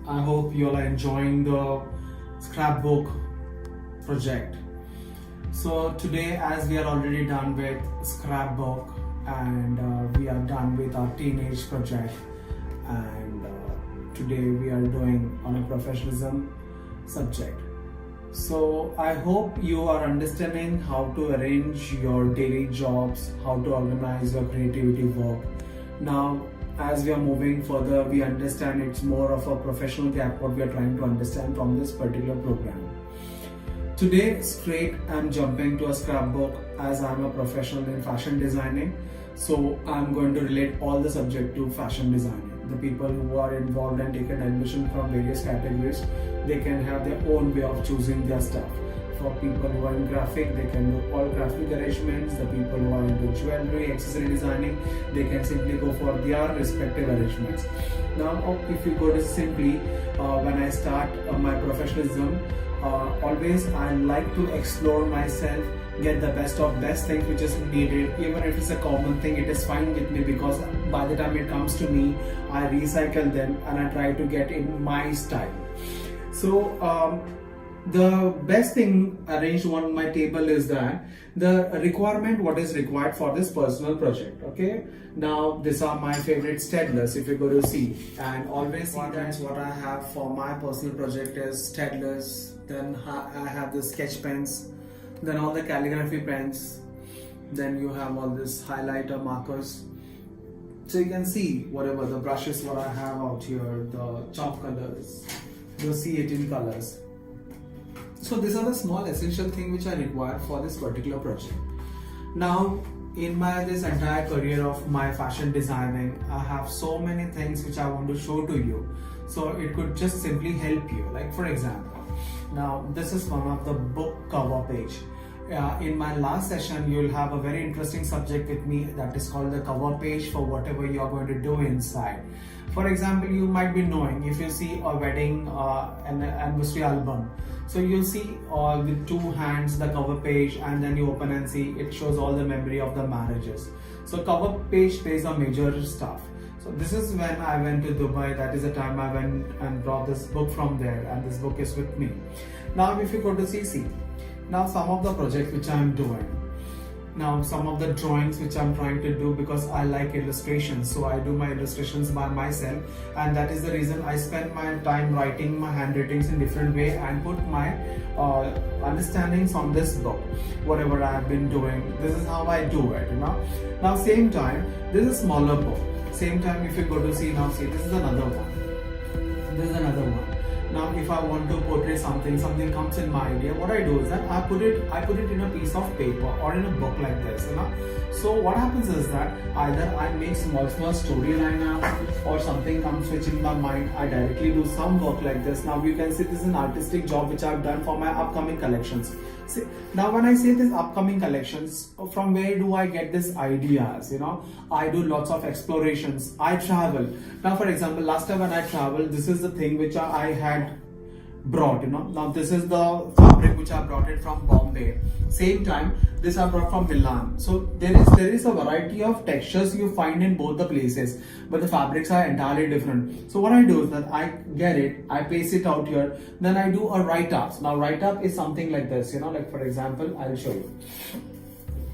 I hope you all are enjoying the scrapbook project. So today, as we are already done with scrapbook and we are done with our teenage project, and today we are doing on a professionalism subject. So I hope you are understanding how to arrange your daily jobs, how to organize your creativity work. Now, as we are moving further, we understand it's more of a professional gap what we are trying to understand from this particular program. Today, straight I'm jumping to a scrapbook as I'm a professional in fashion designing. So I'm going to relate all the subject to fashion designing. The people who are involved and taken admission from various categories, they can have their own way of choosing their stuff. For people who are in graphic, they can do all graphic arrangements. The people who are into jewelry, accessory designing, they can simply go for their respective arrangements. Now, if you go to simply, when I start my professionalism, always I like to explore myself, get the best of best things which is needed. Even if it's a common thing, it is fine with me, because by the time it comes to me, I recycle them and I try to get in my style. So the best thing arranged on my table is that the requirement what is required for this personal project. Okay, now these are my favorite Staedtlers. If you go to see, and always see that's what I have for my personal project is Staedtlers. Then I have the sketch pens, then all the calligraphy pens, then you have all this highlighter markers. So you can see whatever the brushes what I have out here, the chalk colors, you'll see it in colors. So these are the small essential things which I require for this particular project. Now, in this entire career of my fashion designing, I have so many things which I want to show to you. So it could just simply help you. Like for example, now this is one of the book cover page. In my last session, you'll have a very interesting subject with me that is called the cover page for whatever you are going to do inside. For example, you might be knowing if you see a wedding an anniversary album. So you'll see with two hands the cover page, and then you open and see it shows all the memory of the marriages. So cover page plays a major stuff. So this is when I went to Dubai. That is the time I went and brought this book from there, and this book is with me. Now if you go to CC, now some of the projects which I am doing, now some of the drawings which I'm trying to do, because I like illustrations, so I do my illustrations by myself, and that is the reason I spend my time writing my handwritings in different way and put my understandings on this book. Whatever I have been doing, this is how I do it, you know. Now same time, this is a smaller book. Same time, if you go to see, now see, this is another one. This is another one. Now if I want to portray something comes in my idea, what I do is that I put it in a piece of paper or in a book like this, you know. So what happens is that either I make small storyline up, or something comes which in my mind, I directly do some work like this. Now you can see this is an artistic job which I've done for my upcoming collections. See, now when I say this upcoming collections, from where do I get these ideas? You know, I do lots of explorations. I travel. Now for example, last time when I traveled, this is the thing which I had brought, you know. Now this is the fabric which I brought it from Bombay. Same time, this I brought from Milan. So there is a variety of textures you find in both the places, but the fabrics are entirely different. So what I do is that I get it, I paste it out here, then I do a write-up. Now write-up is something like this, you know, like for example, I'll show you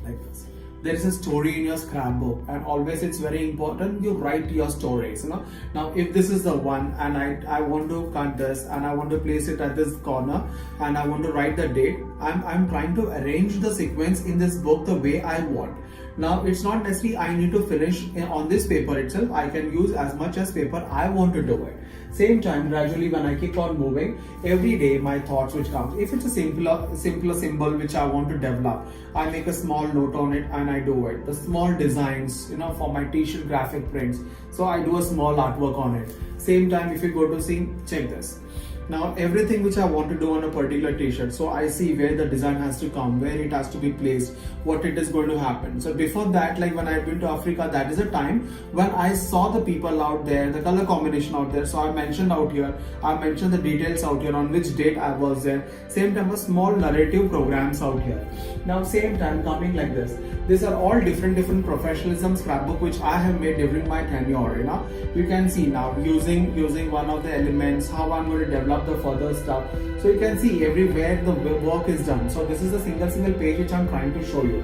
like this. There is a story in your scrapbook, and always it's very important you write your stories, you know. Now if this is the one, and I want to cut this and I want to place it at this corner, and I want to write the date, I'm trying to arrange the sequence in this book the way I want. Now it's not necessarily I need to finish on this paper itself. I can use as much as paper I want to do it. Same time, gradually when I keep on moving, every day my thoughts which comes, if it's a simpler symbol which I want to develop, I make a small note on it and I do it. The small designs, for my t-shirt graphic prints, so I do a small artwork on it. Same time, if you go to see, check this. Now everything which I want to do on a particular t-shirt, so I see where the design has to come, where it has to be placed, what it is going to happen. So before that, like when I've been to Africa, that is a time when I saw the people out there, the color combination out there. So I mentioned out here, I mentioned the details out here on which date I was there. Same time, a small narrative programs out here. Now same time coming like this. These are all different professionalism scrapbook which I have made during my tenure. You can see now using one of the elements, how I'm going to develop the further stuff. So you can see everywhere the work is done. So this is a single page which I'm trying to show you.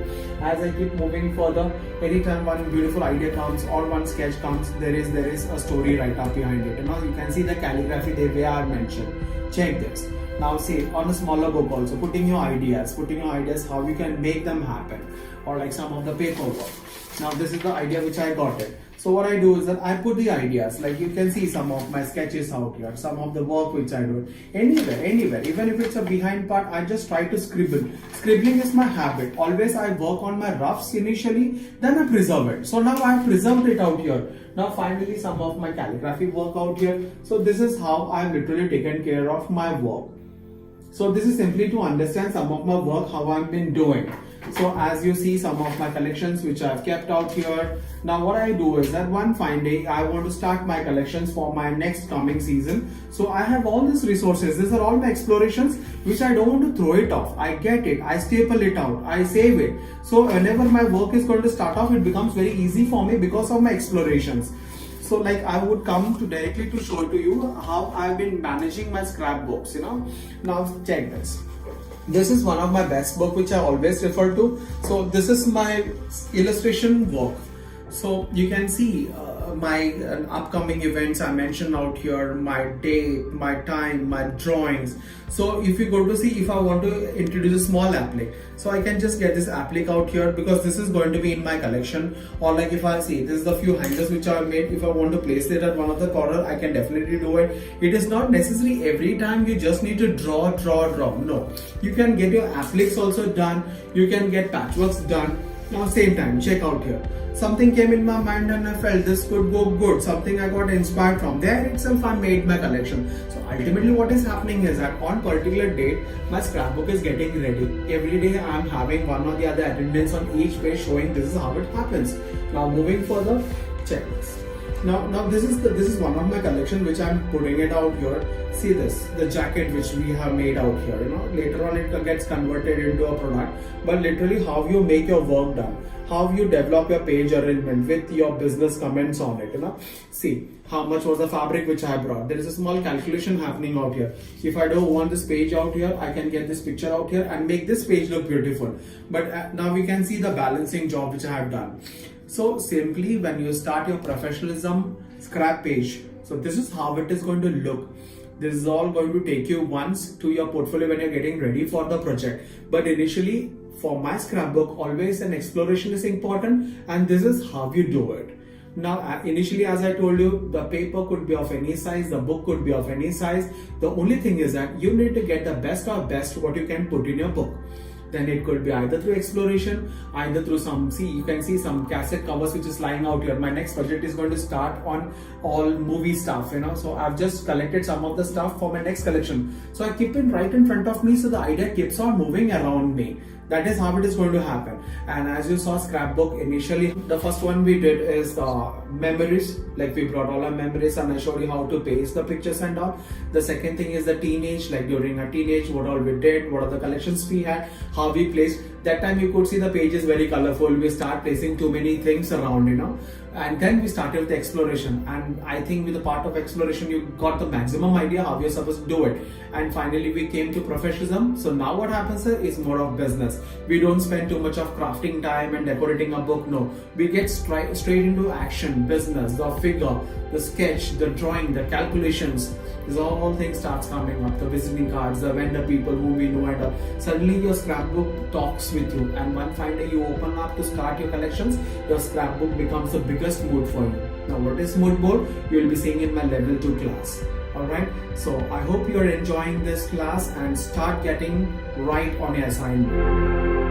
As I keep moving further, anytime one beautiful idea comes or one sketch comes, there is a story right up behind it. You can see the calligraphy the way I mentioned. Check this. Now see, on a smaller book also, putting your ideas, how you can make them happen, or like some of the paperwork. Now this is the idea which I got it. So what I do is that I put the ideas, like you can see some of my sketches out here, some of the work which I do, anywhere, even if it's a behind part, I just try to scribble. Scribbling is my habit. Always I work on my roughs initially, then I preserve it. So now I have preserved it out here. Now finally some of my calligraphy work out here. So this is how I've literally taken care of my work. So this is simply to understand some of my work, how I've been doing. So as you see some of my collections which I've kept out here. Now what I do is that one fine day I want to start my collections for my next coming season. So I have all these resources. These are all my explorations which I don't want to throw it off. I get it, I staple it out, I save it. So whenever my work is going to start off, it becomes very easy for me because of my explorations. So like I would come to directly to show to you how I've been managing my scrapbooks, Now check this. This is one of my best book which I always refer to. So this is my illustration work. So you can see my upcoming events I mentioned out here, my date, my time, my drawings. So if you go to see, if I want to introduce a small applique, so I can just get this applique out here because this is going to be in my collection. Or like if I see, this is the few hangers which I made. If I want to place it at one of the corner, I can definitely do it. It is not necessary every time you just need to draw. No, you can get your appliques also done. You can get patchworks done. Now same time, check out here. Something came in my mind and I felt this could go good. Something I got inspired from. There itself I made my collection. So ultimately what is happening is that on particular date, my scrapbook is getting ready. Every day I am having one or the other attendance on each page showing this is how it happens. Now moving further, check this. Now this is one of my collection which I'm putting it out here. See this, the jacket which we have made out here. Later on it gets converted into a product. But literally how you make your work done, how you develop your page arrangement with your business comments on it. See how much was the fabric which I brought. There is a small calculation happening out here. If I don't want this page out here, I can get this picture out here and make this page look beautiful. But now we can see the balancing job which I have done. So simply when you start your professionalism scrap page, so this is how it is going to look. This is all going to take you once to your portfolio when you're getting ready for the project. But initially for my scrapbook, always an exploration is important and this is how you do it. Now initially, as I told you, the paper could be of any size, the book could be of any size. The only thing is that you need to get the best of best what you can put in your book. Then it could be either through exploration, either through you can see some cassette covers which is lying out here. My next project is going to start on all movie stuff, So I've just collected some of the stuff for my next collection. So I keep it right in front of me so the idea keeps on moving around me. That is how it is going to happen. And as you saw scrapbook initially, the first one we did is memories. Like we brought all our memories and I showed you how to paste the pictures and all. The second thing is the teenage, like during our teenage, what all we did, what are the collections we had, how we placed. That time you could see the page is very colorful. We start placing too many things around, And then we started with the exploration. And I think with the part of exploration, you got the maximum idea how you're supposed to do it. And finally, we came to professionalism. So now what happens is more of business. We don't spend too much of crafting time and decorating a book. No, we get straight into action, business, the figure, the sketch, the drawing, the calculations. These all things starts coming up. The visiting cards, the vendor people whom we know, and suddenly your scrapbook talks with you. And one fine day you open up to start your collections, your scrapbook becomes the biggest mood for you. Now what is mood board? You will be seeing in my level 2 class. Alright, so I hope you are enjoying this class and start getting right on your assignment.